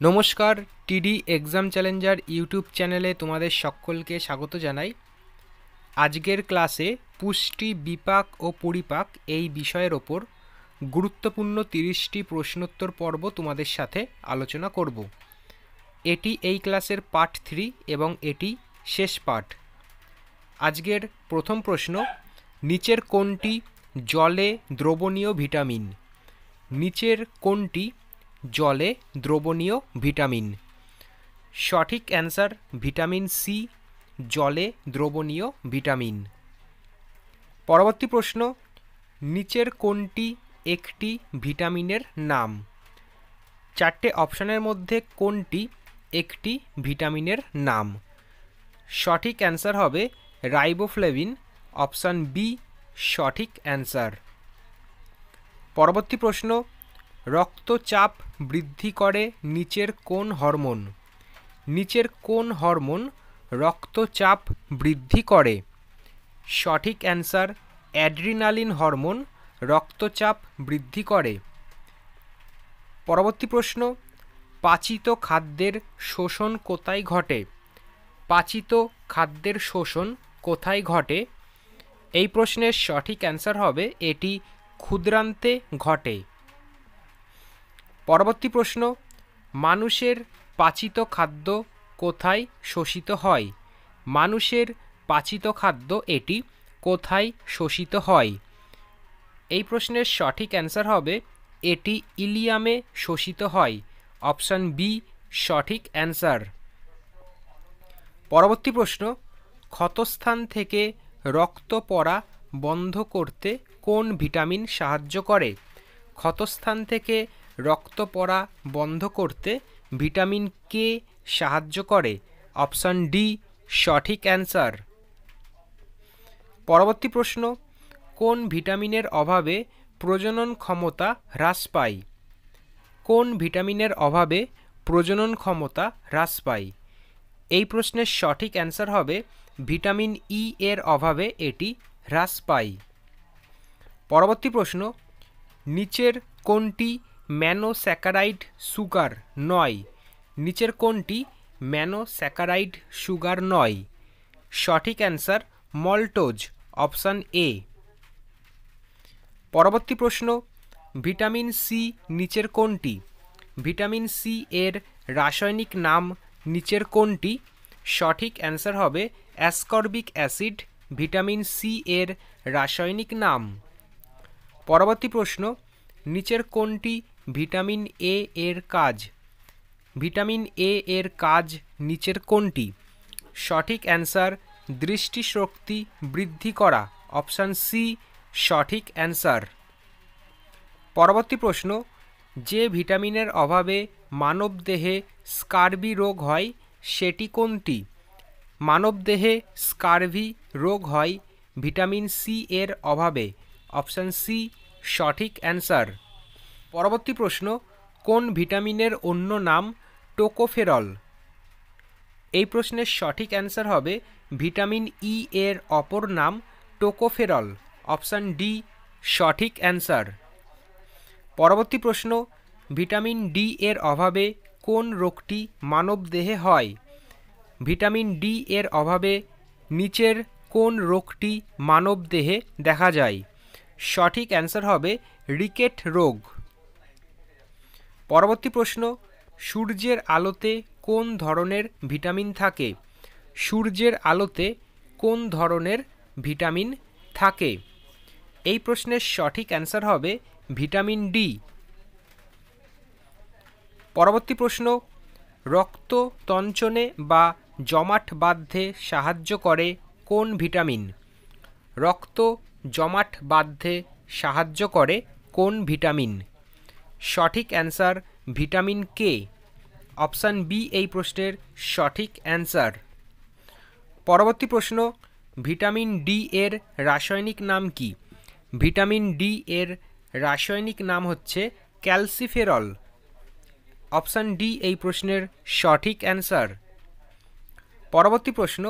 নমস্কার, টিডি exam Challenger YouTube চ্যানেলে তোমাদের সকলকে স্বাগত জানাই। আজকের ক্লাসে পুষ্টি, বিপাক ও পরিপাক এই বিষয়ের ওপর গুরুত্বপূর্ণ 30টি প্রশ্নোত্তর পর্ব তোমাদের সাথে আলোচনা করব। এটি এই ক্লাসের পার্ট 3 এবং এটি শেষ পার্ট। আজকের প্রথম প্রশ্ন, নিচের কোনটি জলে দ্রবণীয় ভিটামিন? নিচের কোনটি জলে দ্রবণীয় ভিটামিন? সঠিক অ্যান্সার ভিটামিন সি জলে দ্রবণীয় ভিটামিন। পরবর্তী প্রশ্ন, নিচের কোনটি একটি ভিটামিনের নাম? চারটে অপশনের মধ্যে কোনটি একটি ভিটামিনের নাম? সঠিক অ্যান্সার হবে রাইবোফ্লেভিন, অপশান বি সঠিক অ্যান্সার। পরবর্তী প্রশ্ন, রক্তচাপ বৃদ্ধি করে নিচের কোন হরমোন? নিচের কোন হরমোন রক্তচাপ বৃদ্ধি করে? সঠিক অ্যান্সার অ্যাড্রিনালিন হরমোন রক্তচাপ বৃদ্ধি করে। পরবর্তী প্রশ্ন, পাচিত খাদ্যের শোষণ কোথায় ঘটে? পাচিত খাদ্যের শোষণ কোথায় ঘটে? এই প্রশ্নের সঠিক অ্যান্সার হবে এটি ক্ষুদ্রান্তে ঘটে। পরবর্তী প্রশ্ন, মানুষের পাচিত খাদ্য কোথায় শোষিত হয়? মানুষের পাচিত খাদ্য এটি কোথায় শোষিত হয়? এই প্রশ্নের সঠিক অ্যান্সার হবে এটি ইলিয়ামে শোষিত হয়, অপশান বি সঠিক অ্যান্সার। পরবর্তী প্রশ্ন, ক্ষতস্থান থেকে রক্ত পড়া বন্ধ করতে কোন ভিটামিন সাহায্য করে? ক্ষতস্থান থেকে রক্ত পড়া বন্ধ করতে ভিটামিন কে সাহায্য করে, অপশান ডি সঠিক অ্যান্সার। পরবর্তী প্রশ্ন, কোন ভিটামিনের অভাবে প্রজনন ক্ষমতা হ্রাস পায়? কোন ভিটামিনের অভাবে প্রজনন ক্ষমতা হ্রাস পায়? এই প্রশ্নের সঠিক অ্যান্সার হবে ভিটামিন ই এর অভাবে এটি হ্রাস পায়। পরবর্তী প্রশ্ন, নিচের কোনটি ম্যানোস্যাকারাইড সুগার নয়? নিচের কোনটি ম্যানোস্যাকারাইড সুগার নয়? সঠিক অ্যান্সার মল্টোজ, অপশান এ। পরবর্তী প্রশ্ন, ভিটামিন সি নিচের কোনটি? ভিটামিন সি এর রাসায়নিক নাম নিচের কোনটি? সঠিক অ্যান্সার হবে অ্যাসকর্বিক অ্যাসিড ভিটামিন সি এর রাসায়নিক নাম। পরবর্তী প্রশ্ন, নিচের কোনটি ভিটামিন এ এর কাজ? ভিটামিন এ এর কাজ নিচের কোনটি? সঠিক অ্যান্সার দৃষ্টিশক্তি বৃদ্ধি করা, অপশান সি সঠিক অ্যান্সার। পরবর্তী প্রশ্ন, যে ভিটামিনের অভাবে মানবদেহে স্কারভি রোগ হয় সেটি কোনটি? মানবদেহে স্কারভি রোগ হয় ভিটামিন সি এর অভাবে, অপশান সি সঠিক অ্যান্সার। পরবর্তী প্রশ্ন, কোন ভিটামিনের অন্য নাম টোকোফেরল? এই প্রশ্নের সঠিক অ্যান্সার হবে ভিটামিন ই এর অপর নাম টোকোফেরল, অপশান ডি সঠিক অ্যান্সার। পরবর্তী প্রশ্ন, ভিটামিন ডি এর অভাবে কোন রোগটি মানবদেহে হয়? ভিটামিন ডি এর অভাবে নিচের কোন রোগটি মানবদেহে দেখা যায়? সঠিক অ্যান্সার হবে রিকেট রোগ। পরবর্তী প্রশ্ন, সূর্যের আলোতে কোন ধরনের ভিটামিন থাকে? সূর্যের আলোতে কোন ধরনের ভিটামিন থাকে? এই প্রশ্নের সঠিক অ্যান্সার হবে ভিটামিন ডি। পরবর্তী প্রশ্ন, রক্ত তঞ্চনে বা জমাট বাঁধতে সাহায্য করে কোন ভিটামিন? রক্ত জমাট বাঁধতে সাহায্য করে কোন ভিটামিন? সঠিক answer vitamin K, option B এই প্রশ্নের সঠিক অ্যান্সার। পরবর্তী প্রশ্ন, ভিটামিন ডি এর রাসায়নিক নাম কি? ভিটামিন ডি এর রাসায়নিক নাম হচ্ছে ক্যালসিফেরল, অপশান ডি এই প্রশ্নের সঠিক অ্যান্সার। পরবর্তী প্রশ্ন,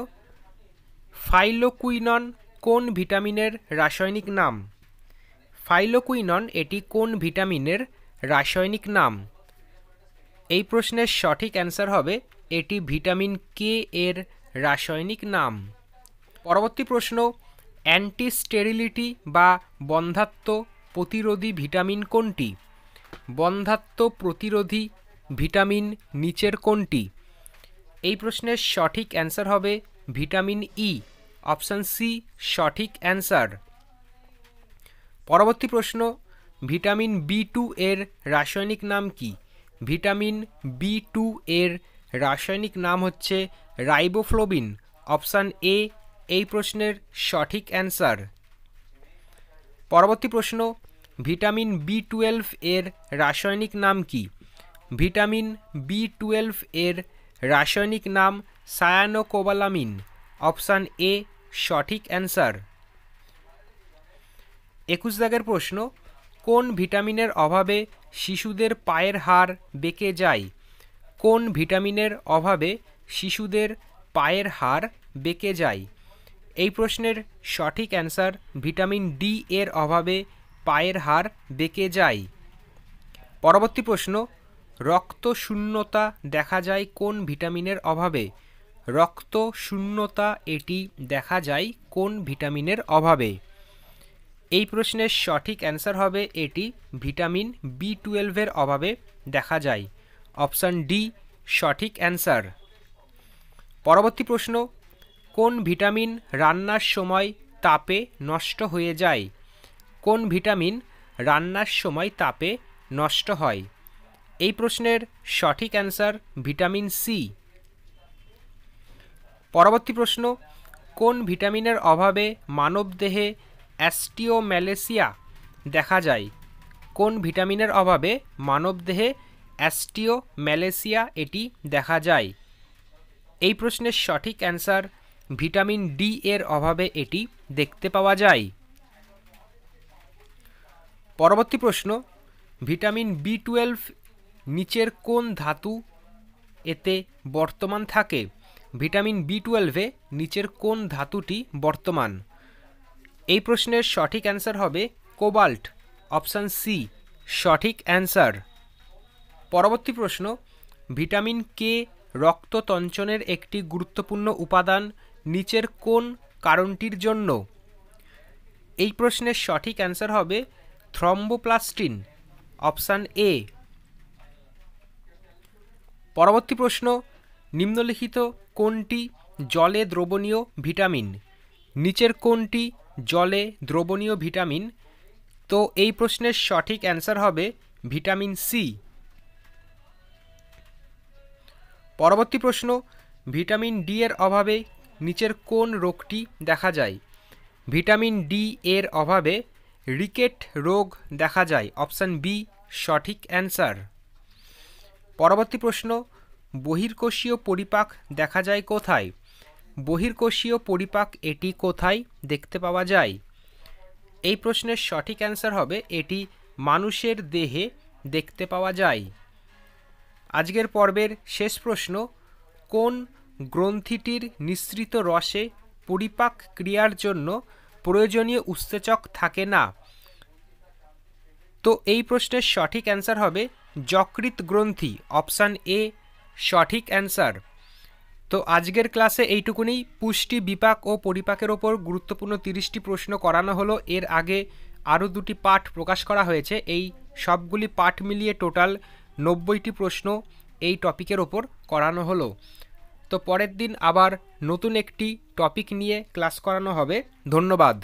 ফাইলোকুইনন কোন ভিটামিনের রাসায়নিক নাম? ফাইলোকুইনন এটি কোন ভিটামিনের রাসায়নিক নাম? এই প্রশ্নের সঠিক অ্যান্সার হবে এটি ভিটামিন কে এর রাসায়নিক নাম। পরবর্তী প্রশ্ন, অ্যান্টি স্টেরিলিটি বা বন্ধ্যাত্ব প্রতিরোধী ভিটামিন কোনটি? বন্ধ্যাত্ব প্রতিরোধী ভিটামিন নিচের কোনটি? এই প্রশ্নের সঠিক অ্যান্সার হবে ভিটামিন ই, অপশান সি সঠিক অ্যান্সার। পরবর্তী প্রশ্ন, ভিটামিন বি2 এর রাসায়নিক নাম কি? ভিটামিন বি2 এর রাসায়নিক নাম হচ্ছে রাইবোফ্লোবিন, অপশান এ এই প্রশ্নের সঠিক অ্যান্সার। পরবর্তী প্রশ্ন, ভিটামিন বি12 এর রাসায়নিক নাম কি? ভিটামিন বি12 এর রাসায়নিক নাম সায়ানোকোবালামিন, অপশান এ সঠিক অ্যান্সার। 21 দাগের প্রশ্ন, কোন ভিটামিনের অভাবে শিশুদের পায়ের হাড় বেঁকে যায়? কোন ভিটামিনের অভাবে শিশুদের পায়ের হাড় বেঁকে যায়? এই প্রশ্নের সঠিক অ্যান্সার ভিটামিন ডি এর অভাবে পায়ের হাড় বেঁকে যায়। পরবর্তী প্রশ্ন, রক্ত শূন্যতা দেখা যায় কোন ভিটামিনের অভাবে? রক্ত শূন্যতা এটি দেখা যায় কোন ভিটামিনের অভাবে? এই প্রশ্নের সঠিক অ্যান্সার হবে এটি ভিটামিন বি12 এর অভাবে দেখা যায়, অপশান ডি সঠিক অ্যান্সার। পরবর্তী প্রশ্ন, কোন ভিটামিন রান্নার সময় তাপে নষ্ট হয়ে যায়? কোন ভিটামিন রান্নার সময় তাপে নষ্ট হয়? এই প্রশ্নের সঠিক অ্যান্সার ভিটামিন সি। পরবর্তী প্রশ্ন, কোন ভিটামিনের অভাবে মানবদেহে অ্যাস্টিওম্যালেসিয়া দেখা যায়? কোন ভিটামিনের অভাবে মানবদেহে অ্যাস্টিওম্যালেসিয়া এটি দেখা যায়? এই প্রশ্নের সঠিক অ্যান্সার ভিটামিন ডি এর অভাবে এটি দেখতে পাওয়া যায়। পরবর্তী প্রশ্ন, ভিটামিন বি12 নিচের কোন ধাতু এতে বর্তমান থাকে? ভিটামিন বি12 নিচের কোন ধাতুটি বর্তমান? এই প্রশ্নের সঠিক অ্যান্সার হবে কোবাল্ট, অপশান সি সঠিক অ্যান্সার। পরবর্তী প্রশ্ন, ভিটামিন কে রক্ততঞ্চনের একটি গুরুত্বপূর্ণ উপাদান নিচের কোন কারণটির জন্য? এই প্রশ্নের সঠিক অ্যান্সার হবে থ্রম্বোপ্লাস্টিন, অপশান এ। পরবর্তী প্রশ্ন, নিম্নলিখিত কোনটি জলে দ্রবণীয় ভিটামিন? নিচের কোনটি জলে দ্রবণীয় ভিটামিন? তো এই প্রশ্নের সঠিক অ্যান্সার হবে ভিটামিন সি। পরবর্তী প্রশ্ন, ভিটামিন ডি এর অভাবে নিচের কোন রোগটি দেখা যায়? ভিটামিন ডি এর অভাবে রিকেট রোগ দেখা যায়, অপশান বি সঠিক অ্যান্সার। পরবর্তী প্রশ্ন, বহির্কোষীয় পরিপাক দেখা যায় কোথায়? বহির্কোষীয় পরিপাক এটি কোথায় দেখতে পাওয়া যায়? এই প্রশ্নের সঠিক অ্যান্সার হবে এটি মানুষের দেহে দেখতে পাওয়া যায়। আজকের পর্বের শেষ প্রশ্ন, কোন গ্রন্থিটির নিঃসৃত রসে পরিপাক ক্রিয়ার জন্য প্রয়োজনীয় উৎসেচক থাকে না? তো এই প্রশ্নের সঠিক অ্যান্সার হবে যকৃৎ গ্রন্থি, অপশান এ সঠিক অ্যান্সার। তো আজকের ক্লাসে এইটুকুনি। পুষ্টি, বিপাক ও পরিপাকের ওপর গুরুত্বপূর্ণ 30টি প্রশ্ন করানো হলো। এর আগে আরও 2টি পাঠ প্রকাশ করা হয়েছে। এই সবগুলি পাঠ মিলিয়ে টোটাল 90টি প্রশ্ন এই টপিকের ওপর করানো হলো। তো পরের দিন আবার নতুন একটি টপিক নিয়ে ক্লাস করানো হবে। ধন্যবাদ।